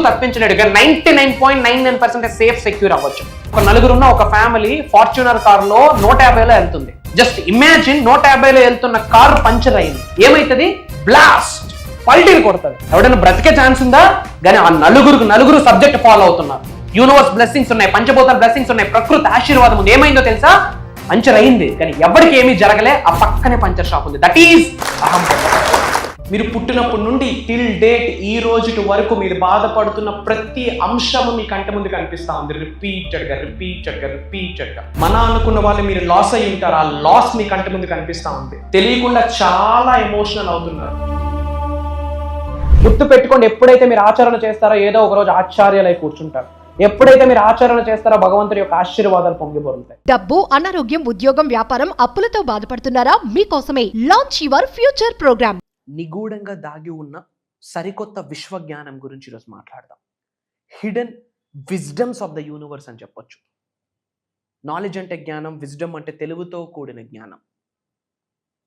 తప్పించలేడుగా 99.99% safe secure అవ్వచ్చు. ఒక నలుగురున్న ఒక ఫ్యామిలీ ఫార్చ్యూనర్ కారులో 150లో వెళ్తుంది. జస్ట్ ఇమాజిన్ 150లో వెళ్తున్న కారు పంచర్ అయింది. ఏమైతుంది? బ్లాస్ట్, పల్టీలు కొడుతుంది. ఎవడైనా బ్రతికే ఛాన్స్ ఉందా? కానీ ఆ నలుగురు సబ్జెక్ట్ ఫాలో అవుతున్నారు. యూనివర్స్ బ్లెస్సింగ్స్ ఉన్నాయి, పంచభూతాల బ్లెస్సింగ్స్ ఉన్నాయి, ప్రకృతి ఆశీర్వాదం ఉంది. ఏమైందో తెలుసా? పంచర్ అయింది కానీ ఎవరికి ఏమీ జరగలే. ఆ పక్కనే పంచర్ షాప్ ఉంది. దట్ ఈజ్ అహం. మీరు పుట్టినప్పటి నుండి టిల్ డేట్ ఈ రోజు వరకు మీరు బాధపడుతున్న ప్రతి అంశము మీ కంటి ముందు కనిపిస్తా ఉంది. రిపీటెడ్గా మన అనుకున్న వాళ్ళు మీరు లాస్ అయి ఉంటారు. ఆ లాస్ మీ కంటి ముందు కనిపిస్తా ఉంది. తెలియకుండా చాలా ఎమోషనల్ అవుతున్నారు. గుర్తు పెట్టుకోండి, ఎప్పుడైతే మీరు ఆచరణ చేస్తారో ఏదో ఒక రోజు ఆశ్చర్యాలై కూర్చుంటారు. ఎప్పుడైతే మీరు ఆచరణ చేస్తారో భగవంతుడి యొక్క ఆశీర్వాదాలు పొంగిపోతాయి. డబ్బు, అనారోగ్యం, ఉద్యోగం, వ్యాపారం, అప్పులతో బాధపడుతున్నారా? మీకోసమే లాంచ్ యువర్ ఫ్యూచర్ ప్రోగ్రామ్. నిగూఢంగా దాగి ఉన్న సరికొత్త విశ్వ జ్ఞానం గురించి ఈరోజు మాట్లాడదాం. Hidden wisdoms of the universe అని చెప్పొచ్చు. నాలెడ్జ్ అంటే జ్ఞానం, విజ్డమ్ అంటే తెలివితో కూడిన జ్ఞానం.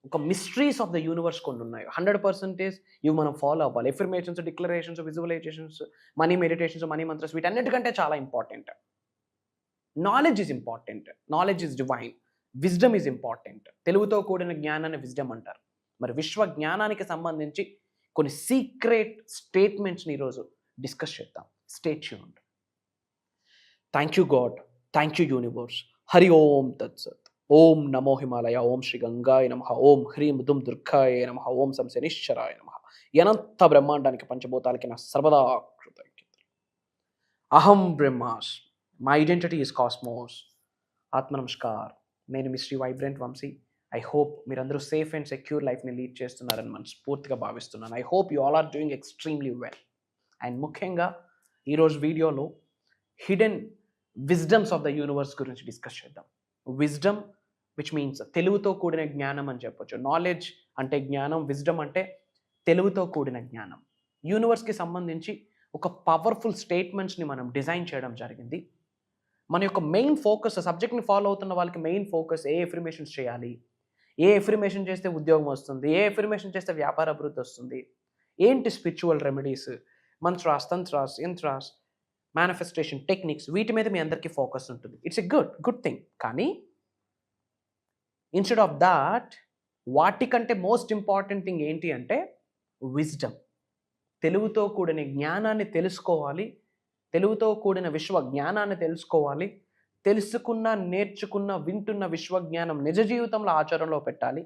ఒక మిస్టరీస్ ఆఫ్ ద యూనివర్స్ కొన్ని ఉన్నాయి. 100% ఇవి మనం ఫాలో అవ్వాలి. Affirmations, declarations, visualisations, money meditations, money mantras, వీటన్నిటికంటే చాలా important. Knowledge is important, knowledge is divine, wisdom is important. తెలివితో కూడిన జ్ఞానాన్ని విజ్డమ్ అంటారు. మరి విశ్వ జ్ఞానానికి సంబంధించి కొన్ని సీక్రెట్ స్టేట్మెంట్స్ని ఈరోజు డిస్కస్ చేద్దాం. Stay tuned. Thank you God, thank you universe. Hari ఓం తత్సత్. ఓం నమో హిమాలయ, ఓం శ్రీ గంగాయ నమః, ఓం హ్రీం దుం దుర్గాయ నమః, ఓం సం శనిశ్చరాయ నమః. అనంత బ్రహ్మాండానికి పంచభూతాలకి నా సర్వదా కృతజ్ఞతలు. అహం బ్రహ్మాస్, మై ఐడెంటిటీ ఈస్ కాస్మోస్. ఆత్మ నమస్కార్. నేను మీ Shri vibrant Vamshi. I hope మీరందరూ సేఫ్ అండ్ సెక్యూర్ లైఫ్ని లీడ్ చేస్తున్నారని మనస్ఫూర్తిగా భావిస్తున్నాను. I hope you all are doing extremely well. And ముఖ్యంగా ఈరోజు వీడియోలో hidden wisdoms of the universe గురించి డిస్కస్ చేద్దాం. విజ్డమ్ విచ్ మీన్స్ తెలివితో కూడిన జ్ఞానం అని చెప్పొచ్చు. నాలెడ్జ్ అంటే జ్ఞానం, విజ్డమ్ అంటే తెలివితో కూడిన జ్ఞానం. యూనివర్స్కి సంబంధించి ఒక పవర్ఫుల్ స్టేట్మెంట్స్ని మనం డిజైన్ చేయడం జరిగింది. మన యొక్క మెయిన్ ఫోకస్, సబ్జెక్ట్ని ఫాలో అవుతున్న వాళ్ళకి మెయిన్ ఫోకస్ ఏ ఎఫర్మేషన్స్ చేయాలి, ఏ ఎఫర్మేషన్ చేస్తే ఉద్యోగం వస్తుంది, ఏ ఎఫర్మేషన్ చేస్తే వ్యాపార అభివృద్ధి వస్తుంది, ఏంటి spiritual remedies, mantras, tantras, yantras, manifestation techniques, వీటి మీద మీ అందరికీ ఫోకస్ ఉంటుంది. It's a good thing. కానీ ఇన్స్టెడ్ ఆఫ్ దాట్ వాటికంటే మోస్ట్ ఇంపార్టెంట్ థింగ్ ఏంటి అంటే విజ్డమ్. తెలివితో కూడిన జ్ఞానాన్ని తెలుసుకోవాలి, తెలివితో కూడిన విశ్వ జ్ఞానాన్ని తెలుసుకోవాలి. తెలుసుకున్న, నేర్చుకున్న, వింటున్న విశ్వజ్ఞానం నిజ జీవితంలో ఆచరణలో పెట్టాలి.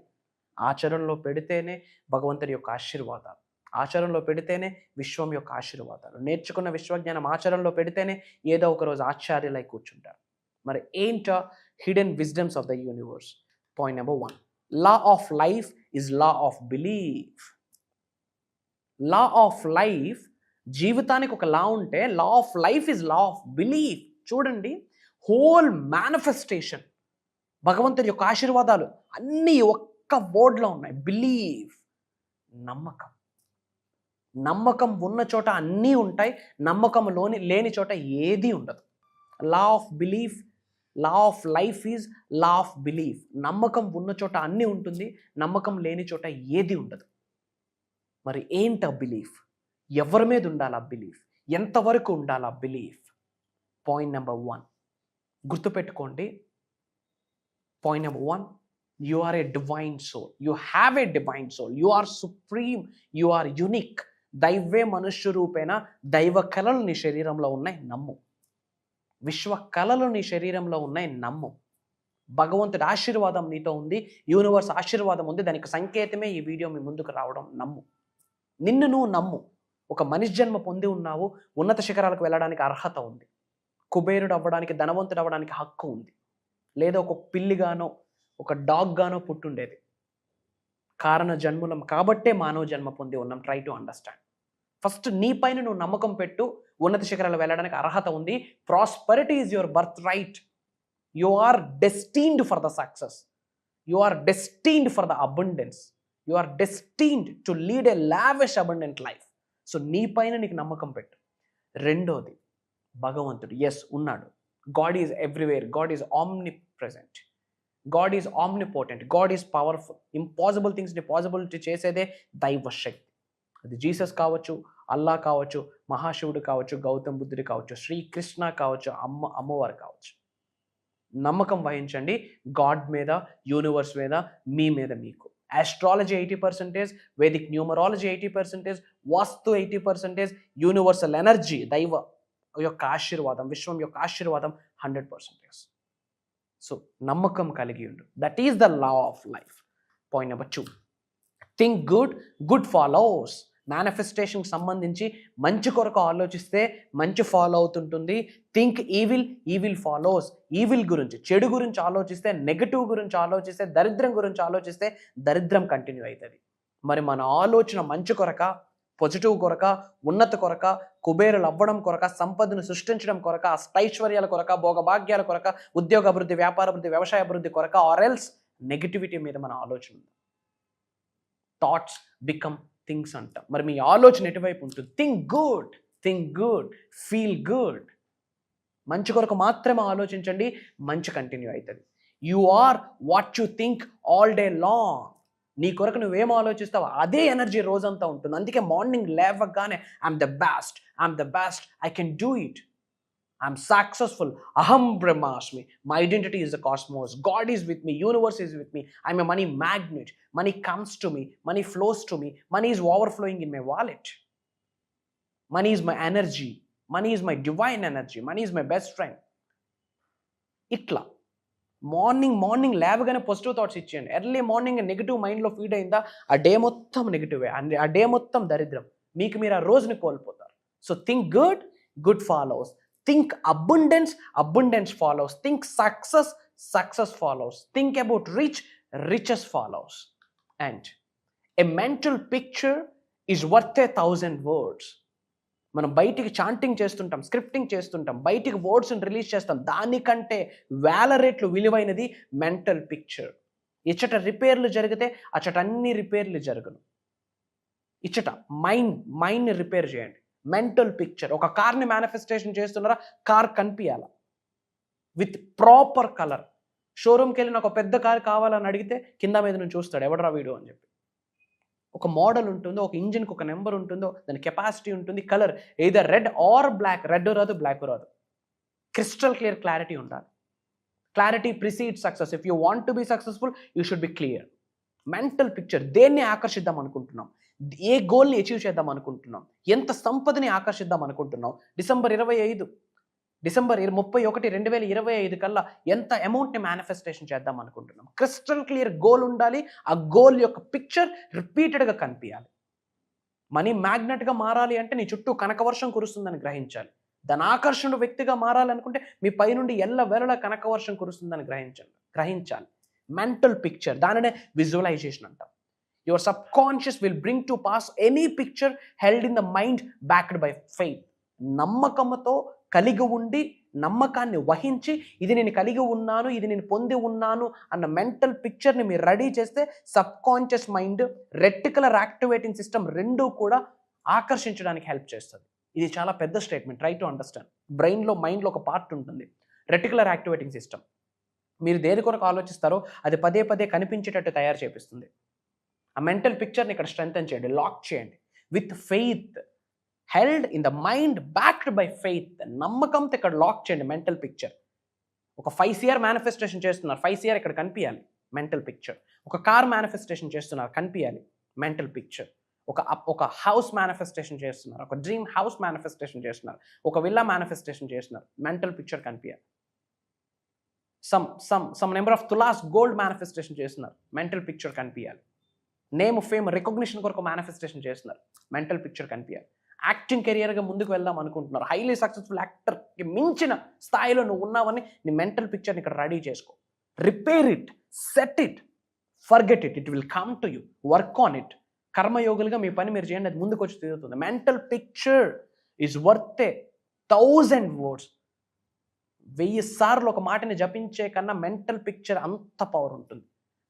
ఆచరణలో పెడితేనే భగవంతుడి యొక్క ఆశీర్వాదాలు, ఆచరణలో పెడితేనే విశ్వం యొక్క ఆశీర్వాదాలు. నేర్చుకున్న విశ్వజ్ఞానం ఆచరణలో పెడితేనే ఏదో ఒకరోజు ఆశ్చర్యలై కూర్చుంటారు. మరి ఏంటో hidden wisdoms of the universe. Point number 1, law of life is law of belief. Law of life, జీవితానికి ఒక లా ఉంటే law of life is law of belief. చూడండి, హోల్ మేనిఫెస్టేషన్, భగవంతుడి యొక్క ఆశీర్వాదాలు అన్నీ ఒక్క వర్డ్లో ఉన్నాయి. బిలీవ్, నమ్మకం. నమ్మకం ఉన్న చోట అన్నీ ఉంటాయి, నమ్మకం లేని చోట ఏదీ ఉండదు. లా of belief, law of life is law of belief. నమ్మకం ఉన్న చోట అన్నీ ఉంటుంది, నమ్మకం లేని చోట ఏది ఉండదు. మరి ఏంటి ఆ బిలీఫ్? ఎవరి మీద ఉండాలి ఆ బిలీఫ్? ఎంతవరకు ఉండాలి ఆ బిలీఫ్? పాయింట్ నెంబర్ 1 గుర్తుపెట్టుకోండి. Point number 1, you are a divine soul, you have a divine soul, you are supreme, you are unique. దైవే మనుష్య రూపేణ దైవ కళలు నీ శరీరంలో ఉన్నాయి, నమ్ము. విశ్వ కళలు నీ శరీరంలో ఉన్నాయి, నమ్ము. భగవంతుడి ఆశీర్వాదం నీతో ఉంది, యూనివర్స్ ఆశీర్వాదం ఉంది. దానికి సంకేతమే ఈ వీడియో మీ ముందుకు రావడం. నమ్ము, నిన్ను నువ్వు నమ్ము. ఒక మనిషి జన్మ పొంది ఉన్నావు, ఉన్నత శిఖరాలకు వెళ్ళడానికి అర్హత ఉంది. కుబేరుడు అవ్వడానికి, ధనవంతుడు అవ్వడానికి హక్కు ఉంది. లేదా ఒక పిల్లిగానో ఒక డాగ్ గానో పుట్టుండేది. కారణ జన్ములం కాబట్టే మానవ జన్మ పొంది ఉన్నాం. Try to understand. ఫస్ట్ నీ పైన నువ్వు నమ్మకం పెట్టు, ఉన్నత శిఖరాలు వెళ్ళడానికి అర్హత ఉంది. Prosperity is your birth right. You are destined for the success, you are destined for the abundance, you are destined to lead a lavish abundant life. So నీ పైన నీకు నమ్మకం పెట్టు. రెండోది, భగవంతుడు ఎస్ ఉన్నాడు. God is everywhere, God is omnipresent, God is omnipotent, God is powerful. Impossible థింగ్స్ని పాసిబిలిటీ చేసేదే దైవ శక్తి. అది జీసస్ కావచ్చు, అల్లా కావచ్చు, మహాశివుడు కావచ్చు, గౌతమ్ బుద్ధుడు కావచ్చు, శ్రీకృష్ణ కావచ్చు, అమ్మవారు కావచ్చు. నమ్మకం వహించండి గాడ్ మీద, యూనివర్స్ మీద, మీ మీద మీకు. ఆస్ట్రాలజీ 80%, వేదిక్ న్యూమరాలజీ 80%, వాస్తు 80%, యూనివర్సల్ ఎనర్జీ, దైవ యొక్క ఆశీర్వాదం, విశ్వం యొక్క ఆశీర్వాదం 100%. సో నమ్మకం కలిగి ఉండు. That is the law of life. Point number 2, think good, good follows. మేనిఫెస్టేషన్కి సంబంధించి మంచి కొరకు ఆలోచిస్తే మంచి ఫాలో అవుతుంటుంది. Think evil, evil follows. Evil గురించి, చెడు గురించి ఆలోచిస్తే, నెగటివ్ గురించి ఆలోచిస్తే, దరిద్రం గురించి ఆలోచిస్తే దరిద్రం కంటిన్యూ అవుతుంది. మరి మన ఆలోచన మంచి కొరక, పాజిటివ్ కొరక, ఉన్నత కొరక, కుబేరులు అవ్వడం కొరక, సంపదను సృష్టించడం కొరక, అష్టైశ్వర్యాల కొరక, భోగభాగ్యాల కొరక, ఉద్యోగ అభివృద్ధి, వ్యాపార అభివృద్ధి, వ్యవసాయ అభివృద్ధి కొరక, ఆర్ ఎల్స్ నెగిటివిటీ మీద మన ఆలోచన ఉంది. థాట్స్ బికమ్ థింగ్స్ అంటాం. మరి మీ ఆలోచన ఎటువైపు ఉంటుంది? Think good, think good, feel good. మంచి కొరకు మాత్రమే ఆలోచించండి, మంచి కంటిన్యూ అవుతుంది. You are what you think all day long. నీ కొరకు నువ్వేం ఆలోచిస్తావో అదే ఎనర్జీ రోజంతా ఉంటుంది. అందుకే మార్నింగ్ లేవగానే I'm the best, I'm the best, I can do it, I'm successful. Aham Brahmasmi. My identity is the cosmos. God is with me. Universe is with me. I'm a money magnet. Money comes to me. Money flows to me. Money is overflowing in my wallet. Money is my energy. Money is my divine energy. Money is my best friend. Itla. Morning లేవగానే positive thoughts ఇచ్చేయండి. Early morning negative మైండ్లో feed అయిందా ఆ day మొత్తం నెగిటివే, ఆ day మొత్తం దరిద్రం. మీకు మీరు ఆ రోజుని కోల్పోతారు. So think good, good follows. Think abundance, abundance follows. Think success, success follows. Think about rich, riches follows. And a mental picture is worth 1,000 words. మనం బయటికి చాంటింగ్ చేస్తుంటాం, స్క్రిప్టింగ్ చేస్తుంటాం, బయటికి వర్డ్స్ని రిలీజ్ చేస్తాం. దానికంటే వేల రెట్లు విలువైనది మెంటల్ పిక్చర్. ఇచ్చట రిపేర్లు జరిగితే అచ్చట అన్ని రిపేర్లు జరగను. ఇచ్చట మైండ్ని రిపేర్ చేయండి. Mental picture. ఒక కార్ని మేనిఫెస్టేషన్ చేస్తున్నారా, కార్ కనిపించాల విత్ ప్రాపర్ కలర్. షోరూమ్కి వెళ్ళిన ఒక పెద్ద కార్ కావాలని అడిగితే కింద మీద నుంచి చూస్తాడు, ఎవడరా వీడియో అని చెప్పి. ఒక మోడల్ ఉంటుందో, ఒక ఇంజిన్కి ఒక నెంబర్ ఉంటుందో, దాని కెపాసిటీ ఉంటుంది, colour either red or black. Red రాదు, బ్లాక్ రాదు. క్రిస్టల్ క్లియర్ క్లారిటీ ఉండాలి. Clarity precede success. If you want to be successful you should be clear. Mental picture. దేన్ని ఆకర్షిద్దాం అనుకుంటున్నాం, ఏ గోల్ని అచీవ్ చేద్దాం అనుకుంటున్నాం, ఎంత సంపదని ఆకర్షిద్దాం అనుకుంటున్నాం. డిసెంబర్ 31, 2025 కల్లా ఎంత అమౌంట్ని మేనిఫెస్టేషన్ చేద్దాం అనుకుంటున్నాం. క్రిస్టల్ క్లియర్ గోల్ ఉండాలి. ఆ గోల్ యొక్క పిక్చర్ రిపీటెడ్గా కనిపించాలి. మనీ మ్యాగ్నెట్గా మారాలి అంటే నీ చుట్టూ కనకవర్షం కురుస్తుందని గ్రహించాలి. దాని ఆకర్షణ వ్యక్తిగా మారాలనుకుంటే మీ పైనుండి ఎల్లవేళలా కనకవర్షం కురుస్తుందని గ్రహించాలి. మెంటల్ పిక్చర్, దానినే విజువలైజేషన్ అంటాం. Your subconscious will bring to pass any picture held in the mind backed by faith. నమ్మకంతో కలిగి ఉండి, నమ్మకాన్ని వహించి, ఇది నేను కలిగి ఉన్నాను, ఇది నేను పొంది ఉన్నాను అన్న మెంటల్ పిక్చర్ని మీరు రెడీ చేస్తే subconscious mind, reticular activating system రెండూ కూడా ఆకర్షించడానికి హెల్ప్ చేస్తుంది. ఇది చాలా పెద్ద స్టేట్మెంట్. Try to understand. బ్రెయిన్లో, మైండ్లో ఒక పార్ట్ ఉంటుంది, రెటిక్యులర్ యాక్టివేటింగ్ సిస్టమ్. మీరు దేని కొరకు ఆలోచిస్తారో అది పదే పదే కనిపించేటట్టు తయారు చేపిస్తుంది. ఆ మెంటల్ పిక్చర్ని ఇక్కడ స్ట్రెంథెన్ చేయండి, లాక్ చేయండి. With faith, held in the mind, backed by faith. నమ్మకంతో ఇక్కడ లాక్ చేయండి మెంటల్ పిక్చర్. ఒక 5 CR మేనిఫెస్టేషన్ చేస్తున్నారు, 5 CR ఇక్కడ కనిపించాలి, మెంటల్ పిక్చర్. ఒక కార్ మేనిఫెస్టేషన్ చేస్తున్నారు, కనిపించాలి, మెంటల్ పిక్చర్. ఒక హౌస్ మేనిఫెస్టేషన్ చేస్తున్నారు, ఒక డ్రీమ్ హౌస్ మేనిఫెస్టేషన్ చేస్తున్నారు, ఒక విల్లా మేనిఫెస్టేషన్ చేస్తున్నారు, మెంటల్ పిక్చర్ కనిపించాలి. Some number of tolas gold manifestation చేస్తున్నారు, మెంటల్ పిక్చర్ కనిపించాలి. నేమ్, ఫేమ్, రికగ్నిషన్ కొరకు మేనిఫెస్టేషన్ చేస్తున్నారు, మెంటల్ పిక్చర్ కనిపించాలి. యాక్టింగ్ కెరియర్గా ముందుకు వెళ్దాం అనుకుంటున్నారు, హైలీ సక్సెస్ఫుల్ యాక్టర్కి మించిన స్థాయిలో నువ్వు ఉన్నావని నీ మెంటల్ పిక్చర్ని ఇక్కడ రెడీ చేసుకో. Repair it, set it, forget it, it will come to you. Work on it. కర్మయోగులుగా మీ పని మీరు చేయండి, అది ముందుకు వచ్చి తిరుగుతుంది. Mental picture is worth 1,000 words. 1000 సార్లు ఒక మాటని జపించే కన్నా మెంటల్ పిక్చర్ అంత పవర్ ఉంటుంది.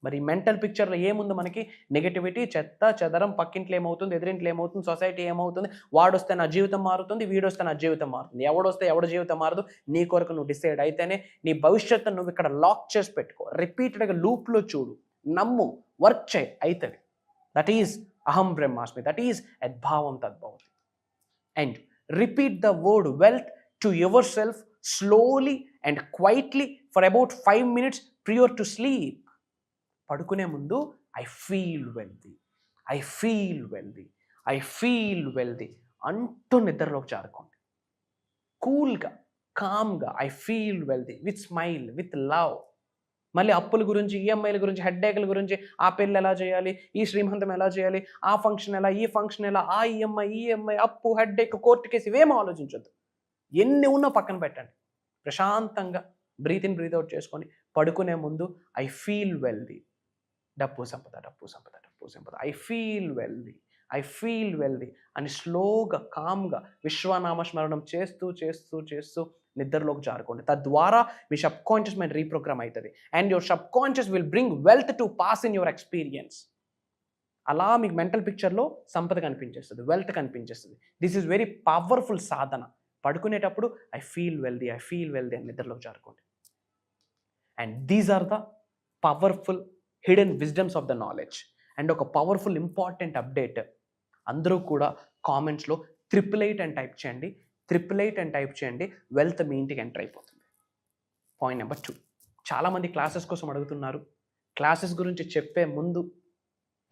మరి మెంటల్ పిక్చర్లో ఏముంది మనకి? నెగటివిటీ, చెత్త చెదరం, పక్కింట్లో ఏమవుతుంది, ఎదురింట్లో ఏమవుతుంది, సొసైటీ ఏమవుతుంది, వాడొస్తే నా జీవితం మారుతుంది, వీడొస్తే నా జీవితం మారుతుంది. ఎవడొస్తే ఎవడి జీవితం మారదు. నీ కొరకు నువ్వు డిసైడ్ అయితేనే నీ భవిష్యత్తును నువ్వు ఇక్కడ లాక్ చేసి పెట్టుకో. రిపీటెడ్గా లూప్లో చూడు, నమ్ము, వర్క్ చేయి, అవుతుంది. దట్ ఈజ్ అహం బ్రహ్మాస్మి, దట్ ఈజ్ యద్భావం తద్భవతి. and repeat the word wealth to yourself slowly and quietly for about 5 minutes prior to sleep. పడుకునే ముందు I feel wealthy, I feel wealthy, I feel wealthy అంటూ నిద్రలోకి జారుకోండి. కూల్గా, కామ్గా I feel wealthy with smile, with love. మళ్ళీ అప్పుల గురించి, ఈఎంఐల గురించి, హెడ్ఏక్ల గురించి, ఆ పెళ్ళి ఎలా చేయాలి, ఈ శ్రీమంతం ఎలా చేయాలి, ఆ ఫంక్షన్ ఎలా, ఈ ఫంక్షన్ ఎలా, ఆ ఈఎంఐ, అప్పు, హెడ్ఏక్, కోర్టు కేసు ఇవేమో ఆలోచించొద్దు. ఎన్ని ఉన్నా పక్కన పెట్టండి. ప్రశాంతంగా బ్రీత్ ఇన్ బ్రీత్ అవుట్ చేసుకొని పడుకునే ముందు ఐ ఫీల్ వెల్దీ, డబ్బు సంపద, డబ్బు సంపద, డబ్బు సంపద, I feel wealthy, I feel wealthy అని స్లోగా, కామ్గా విశ్వనామస్మరణం చేస్తూ చేస్తూ చేస్తూ నిద్రలోకి జారుకోండి. తద్వారా మీ సబ్ కాన్షియస్ మైండ్ రీప్రోగ్రామ్ అవుతుంది and your subconscious will bring wealth to pass in your experience. అలా మీకు మెంటల్ పిక్చర్లో సంపద కనిపించేస్తుంది, వెల్త్ కనిపించేస్తుంది. దిస్ ఈజ్ వెరీ పవర్ఫుల్ సాధన. పడుకునేటప్పుడు I feel wealthy, I feel wealthy అని నిద్రలోకి జారుకోండి. And these are the powerful hidden wisdoms of the knowledge. And ఒక పవర్ఫుల్ ఇంపార్టెంట్ అప్డేట్, అందరూ కూడా కామెంట్స్లో 888 అని టైప్ చేయండి, 888 అని టైప్ చేయండి, వెల్త్ మీ ఇంటికి ఎంటర్ అయిపోతుంది. పాయింట్ నెంబర్ 2, చాలామంది క్లాసెస్ కోసం అడుగుతున్నారు. క్లాసెస్ గురించి చెప్పే ముందు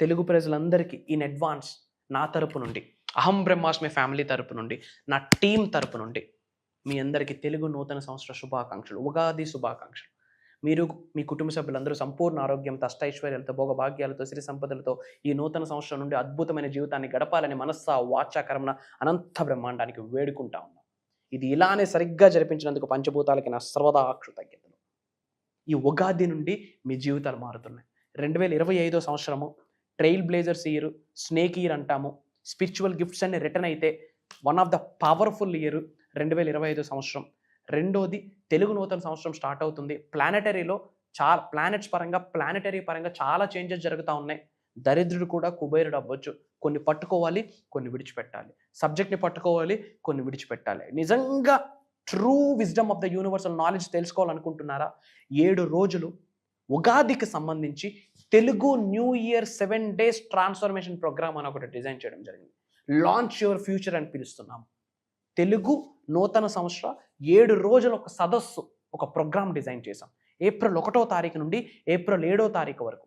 తెలుగు ప్రజలందరికీ ఇన్ అడ్వాన్స్ నా తరపు నుండి, అహం బ్రహ్మాస్మి ఫ్యామిలీ తరపు నుండి, నా టీం తరపు నుండి మీ అందరికీ తెలుగు నూతన సంవత్సర శుభాకాంక్షలు, ఉగాది శుభాకాంక్షలు. మీరు, మీ కుటుంబ సభ్యులందరూ సంపూర్ణ ఆరోగ్యంతో, అష్టైశ్వర్యాలతో, భోగభాగ్యాలతో, సిరి సంపదలతో ఈ నూతన సంవత్సరం నుండి అద్భుతమైన జీవితాన్ని గడపాలని మనస్స వాచా కర్మణ అనంత బ్రహ్మాండానికి వేడుకుంటా ఉన్నాం. ఇది ఇలానే సరిగ్గా జరిపించినందుకు పంచభూతాలకి నా సర్వదా కృతజ్ఞతలు. ఈ ఉగాది నుండి మీ జీవితాలు మారుతున్నాయి. 2025 సంవత్సరము trail blazers year, snake year అంటాము. స్పిరిచువల్ గిఫ్ట్స్ అన్ని రిటర్న్ అయితే one of the powerful year 2025 సంవత్సరం. రెండోది, తెలుగు నూతన సంవత్సరం స్టార్ట్ అవుతుంది. ప్లానెటరీలో ప్లానెటరీ పరంగా చాలా చేంజెస్ జరుగుతూ ఉన్నాయి. దరిద్రుడు కూడా కుబేరుడు అవ్వచ్చు. కొన్ని పట్టుకోవాలి, కొన్ని విడిచిపెట్టాలి. సబ్జెక్ట్ని పట్టుకోవాలి, కొన్ని విడిచిపెట్టాలి. నిజంగా true wisdom of the universal knowledge తెలుసుకోవాలనుకుంటున్నారా? 7 రోజులు ఉగాదికి సంబంధించి తెలుగు new year 7 days transformation program అని ఒకటి డిజైన్ చేయడం జరిగింది. లాంచ్ యువర్ ఫ్యూచర్ అని పిలుస్తున్నాం. తెలుగు నూతన సంవత్సర 7 రోజుల ఒక సదస్సు, ఒక ప్రోగ్రామ్ డిజైన్ చేశాం. ఏప్రిల్ 1వ తారీఖు నుండి ఏప్రిల్ 7వ తారీఖు వరకు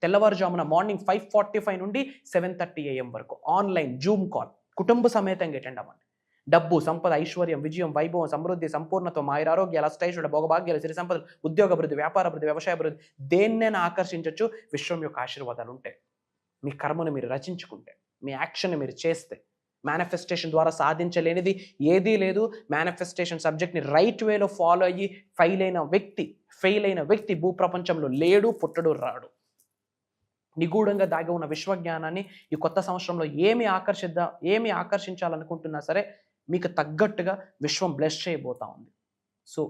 తెల్లవారుజామున మార్నింగ్ 5:45 నుండి 7:30 AM వరకు ఆన్లైన్ జూమ్ కాల్. కుటుంబ సమేతంగా అటెండ్ అవ్వండి. డబ్బు, సంపద, ఐశ్వర్యం, విజయం, వైభవం, సమృద్ధి, సంపూర్ణత్వం, ఆయురారోగ్యాలు, అష్టైశ్వర్య, భోగభాగ్యాలు, సిరి సంపదలు, ఉద్యోగ అభివృద్ధి, వ్యాపార అభివృద్ధి, వ్యవసాయ అభివృద్ధి, దేన్నైనా ఆకర్షించవచ్చు. విశ్వం యొక్క ఆశీర్వాదాలు ఉంటాయి. మీ కర్మను మీరు రచించుకుంటే, మీ యాక్షన్ మీరు చేస్తే, మేనిఫెస్టేషన్ ద్వారా సాధించలేనిది ఏదీ లేదు. మేనిఫెస్టేషన్ సబ్జెక్ట్ని రైట్ వేలో ఫాలో అయ్యి ఫెయిల్ అయిన వ్యక్తి భూప్రపంచంలో లేడు, పుట్టడు, రాడు. నిగూఢంగా దాగి ఉన్న విశ్వజ్ఞానాన్ని ఈ కొత్త సంవత్సరంలో ఏమి ఆకర్షించాలనుకుంటున్నా సరే మీకు తగ్గట్టుగా విశ్వం బ్లెస్ చేయబోతా ఉంది. సో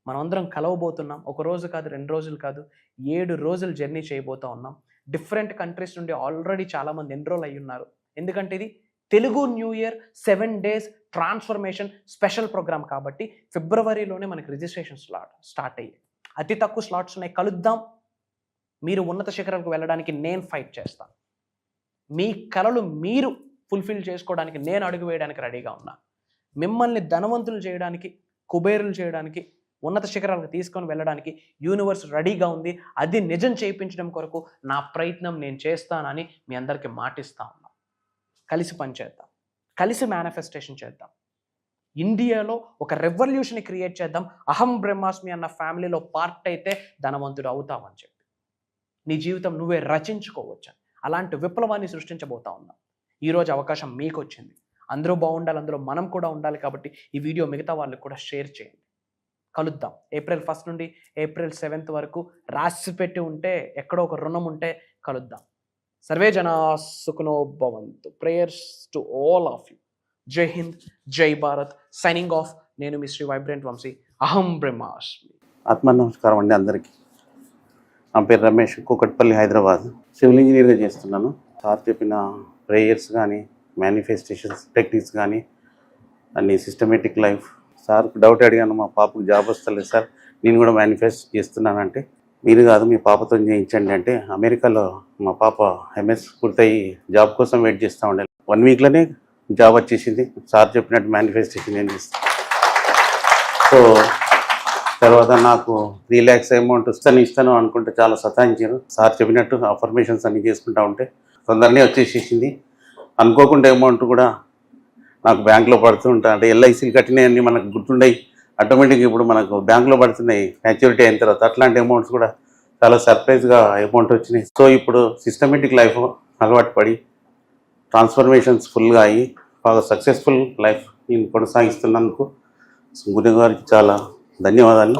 మనమందరం కలవబోతున్నాం. ఒక రోజు కాదు, 2 రోజులు కాదు, 7 రోజులు జర్నీ చేయబోతా ఉన్నాం. డిఫరెంట్ కంట్రీస్ నుండి ఆల్రెడీ చాలామంది ఎన్రోల్ అయ్యి ఉన్నారు. ఎందుకంటే ఇది Telugu new year 7 days transformation special programme కాబట్టి ఫిబ్రవరిలోనే మనకి రిజిస్ట్రేషన్ స్టార్ట్ అయ్యాయి. అతి తక్కువ స్లాట్స్ ఉన్నాయి. కలుద్దాం. మీరు ఉన్నత శిఖరాలకు వెళ్ళడానికి నేను ఫైట్ చేస్తాను. మీ కలలు మీరు ఫుల్ఫిల్ చేసుకోవడానికి నేను అడుగు వేయడానికి రెడీగా ఉన్నా. మిమ్మల్ని ధనవంతులు చేయడానికి, కుబేరులు చేయడానికి, ఉన్నత శిఖరాలకు తీసుకొని వెళ్ళడానికి యూనివర్స్ రెడీగా ఉంది. అది నిజం చేయించడం కొరకు నా ప్రయత్నం నేను చేస్తానని మీ అందరికీ మాటిస్తా ఉన్నా. కలిసి పనిచేద్దాం, కలిసి మేనిఫెస్టేషన్ చేద్దాం. ఇండియాలో ఒక రెవల్యూషన్ క్రియేట్ చేద్దాం. అహం బ్రహ్మాస్మి అన్న ఫ్యామిలీలో పార్ట్ అయితే ధనవంతుడు అవుతామని చెప్పి నీ జీవితం నువ్వే రచించుకోవచ్చు. అలాంటి విప్లవాన్ని సృష్టించబోతా ఉన్నాం. ఈరోజు అవకాశం మీకు వచ్చింది. అందరూ బాగుండాలి, అందులో మనం కూడా ఉండాలి. కాబట్టి ఈ వీడియో మిగతా వాళ్ళకి కూడా షేర్ చేయండి. కలుద్దాం. ఏప్రిల్ 1st నుండి ఏప్రిల్ 7th వరకు రాసి పెట్టి ఉంటే, ఎక్కడో ఒక రుణం ఉంటే కలుద్దాం. సర్వే జనా సుఖినో భవంతు. Prayers to all of you. జై హింద్, జై భారత్. Signing off. నేను మీ శ్రీ వైబ్రెంట్ వంశీ, అహం బ్రహ్మాస్మి. ఆత్మ నమస్కారం అండి అందరికీ. నా పేరు రమేష్, కూకట్పల్లి, హైదరాబాద్. సివిల్ ఇంజనీర్గా చేస్తున్నాను. సార్ చెప్పిన ప్రేయర్స్ కానీ, మేనిఫెస్టేషన్స్ టెక్నిక్స్ కానీ అన్ని సిస్టమేటిక్ లైఫ్. సార్ డౌట్ అడిగాను, మా పాపకు జాబ్ వస్తలేదు సార్, నేను కూడా మేనిఫెస్ట్ చేస్తున్నానంటే, మీరు కాదు మీ పాపతో చేయించండి అంటే, అమెరికాలో మా పాప MS పూర్తయి జాబ్ కోసం వెయిట్ చేస్తూ ఉండాలి. 1 weekలోనే జాబ్ వచ్చేసింది. సార్ చెప్పినట్టు మేనిఫెస్టేషన్ నేను చేస్తాను. సో తర్వాత నాకు 3 lakhs అమౌంట్ ఇస్తాను అనుకుంటే చాలా సతాయించారు. సార్ చెప్పినట్టు అఫర్మేషన్స్ అన్నీ చేసుకుంటా ఉంటే తొందరనే వచ్చేసేసింది. అనుకోకుండా అమౌంట్ కూడా నాకు బ్యాంక్లో పడుతుంటా, అంటే ఎల్ఐసీలు కట్టినవన్నీ మనకు గుర్తుండయి ఆటోమేటిక్గా ఇప్పుడు మనకు బ్యాంక్లో పడుతున్నాయి మ్యాచ్యూరిటీ అయిన తర్వాత. అట్లాంటి అమౌంట్స్ కూడా చాలా సర్ప్రైజ్గా అమౌంట్ వచ్చినాయి. సో ఇప్పుడు సిస్టమేటిక్ లైఫ్ అలవాటు పడి ట్రాన్స్ఫర్మేషన్స్ ఫుల్గా అయ్యి బాగా సక్సెస్ఫుల్ లైఫ్ నేను కొనసాగిస్తున్నందుకు గురువు గారికి చాలా ధన్యవాదాలు.